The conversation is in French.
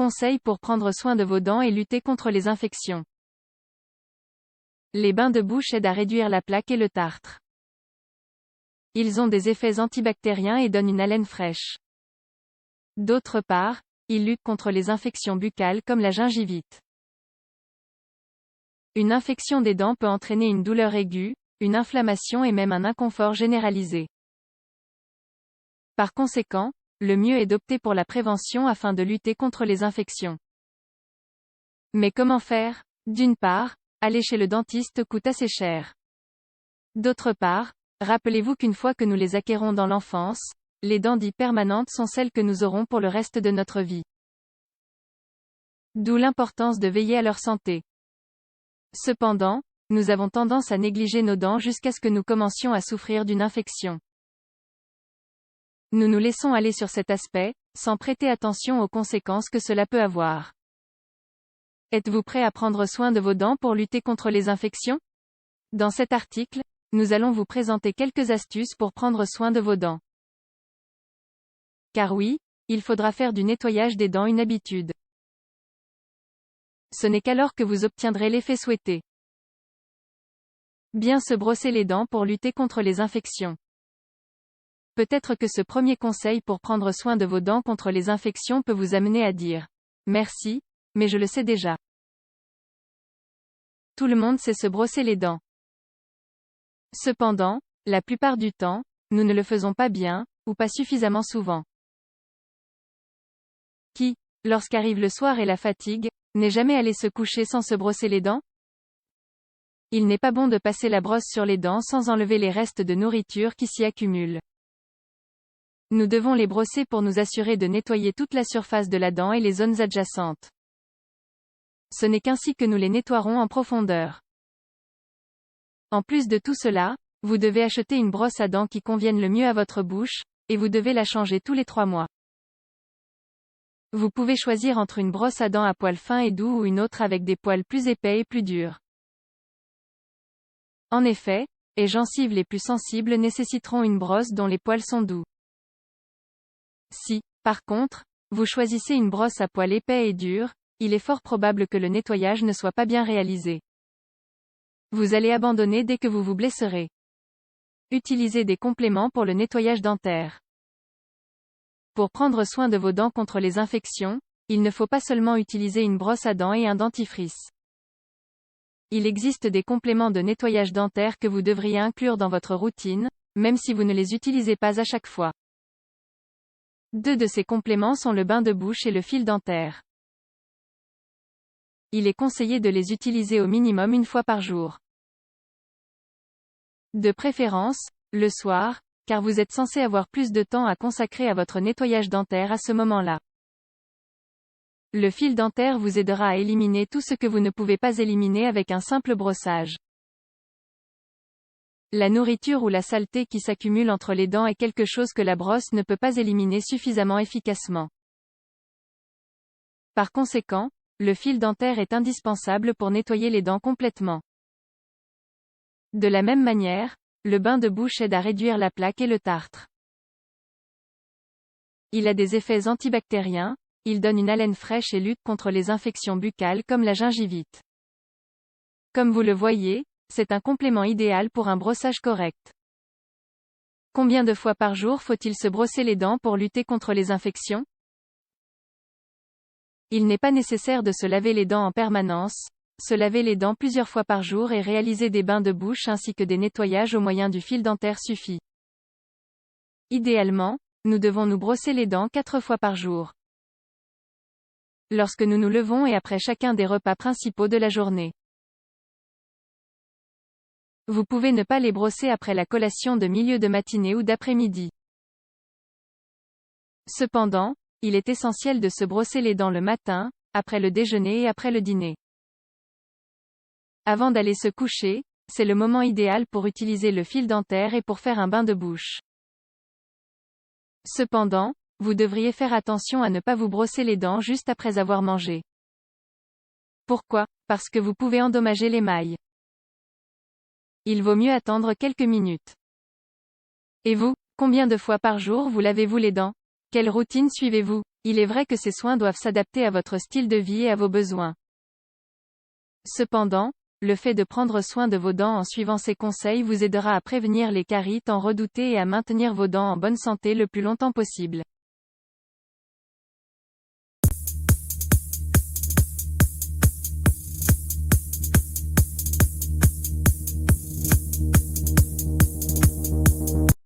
conseils pour prendre soin de vos dents et lutter contre les infections. Les bains de bouche aident à réduire la plaque et le tartre. Ils ont des effets antibactériens et donnent une haleine fraîche. D'autre part, ils luttent contre les infections buccales comme la gingivite. Une infection des dents peut entraîner une douleur aiguë, une inflammation et même un inconfort généralisé. Par conséquent, le mieux est d'opter pour la prévention afin de lutter contre les infections. Mais comment faire? D'une part, aller chez le dentiste coûte assez cher. D'autre part, rappelez-vous qu'une fois que nous les acquérons dans l'enfance, les dents dites permanentes sont celles que nous aurons pour le reste de notre vie. D'où l'importance de veiller à leur santé. Cependant, nous avons tendance à négliger nos dents jusqu'à ce que nous commencions à souffrir d'une infection. Nous nous laissons aller sur cet aspect, sans prêter attention aux conséquences que cela peut avoir. Êtes-vous prêt à prendre soin de vos dents pour lutter contre les infections? Dans cet article, nous allons vous présenter quelques astuces pour prendre soin de vos dents. Car oui, il faudra faire du nettoyage des dents une habitude. Ce n'est qu'alors que vous obtiendrez l'effet souhaité. Bien se brosser les dents pour lutter contre les infections. Peut-être que ce premier conseil pour prendre soin de vos dents contre les infections peut vous amener à dire « Merci, mais je le sais déjà ». Tout le monde sait se brosser les dents. Cependant, la plupart du temps, nous ne le faisons pas bien, ou pas suffisamment souvent. Qui, lorsqu'arrive le soir et la fatigue, n'est jamais allé se coucher sans se brosser les dents? Il n'est pas bon de passer la brosse sur les dents sans enlever les restes de nourriture qui s'y accumulent. Nous devons les brosser pour nous assurer de nettoyer toute la surface de la dent et les zones adjacentes. Ce n'est qu'ainsi que nous les nettoierons en profondeur. En plus de tout cela, vous devez acheter une brosse à dents qui convienne le mieux à votre bouche, et vous devez la changer tous les 3 mois. Vous pouvez choisir entre une brosse à dents à poils fins et doux ou une autre avec des poils plus épais et plus durs. En effet, les gencives les plus sensibles nécessiteront une brosse dont les poils sont doux. Si, par contre, vous choisissez une brosse à poils épais et durs, il est fort probable que le nettoyage ne soit pas bien réalisé. Vous allez abandonner dès que vous vous blesserez. Utilisez des compléments pour le nettoyage dentaire. Pour prendre soin de vos dents contre les infections, il ne faut pas seulement utiliser une brosse à dents et un dentifrice. Il existe des compléments de nettoyage dentaire que vous devriez inclure dans votre routine, même si vous ne les utilisez pas à chaque fois. 2 de ces compléments sont le bain de bouche et le fil dentaire. Il est conseillé de les utiliser au minimum 1 fois par jour. De préférence, le soir, car vous êtes censé avoir plus de temps à consacrer à votre nettoyage dentaire à ce moment-là. Le fil dentaire vous aidera à éliminer tout ce que vous ne pouvez pas éliminer avec un simple brossage. La nourriture ou la saleté qui s'accumule entre les dents est quelque chose que la brosse ne peut pas éliminer suffisamment efficacement. Par conséquent, le fil dentaire est indispensable pour nettoyer les dents complètement. De la même manière, le bain de bouche aide à réduire la plaque et le tartre. Il a des effets antibactériens, il donne une haleine fraîche et lutte contre les infections buccales comme la gingivite. Comme vous le voyez, c'est un complément idéal pour un brossage correct. Combien de fois par jour faut-il se brosser les dents pour lutter contre les infections? Il n'est pas nécessaire de se laver les dents en permanence, se laver les dents plusieurs fois par jour et réaliser des bains de bouche ainsi que des nettoyages au moyen du fil dentaire suffit. Idéalement, nous devons nous brosser les dents 4 fois par jour. Lorsque nous nous levons et après chacun des repas principaux de la journée. Vous pouvez ne pas les brosser après la collation de milieu de matinée ou d'après-midi. Cependant, il est essentiel de se brosser les dents le matin, après le déjeuner et après le dîner. Avant d'aller se coucher, c'est le moment idéal pour utiliser le fil dentaire et pour faire un bain de bouche. Cependant, vous devriez faire attention à ne pas vous brosser les dents juste après avoir mangé. Pourquoi? Parce que vous pouvez endommager l'émail. Il vaut mieux attendre quelques minutes. Et vous, combien de fois par jour vous lavez-vous les dents? Quelle routine suivez-vous? Il est vrai que ces soins doivent s'adapter à votre style de vie et à vos besoins. Cependant, le fait de prendre soin de vos dents en suivant ces conseils vous aidera à prévenir les caries tant redoutées et à maintenir vos dents en bonne santé le plus longtemps possible.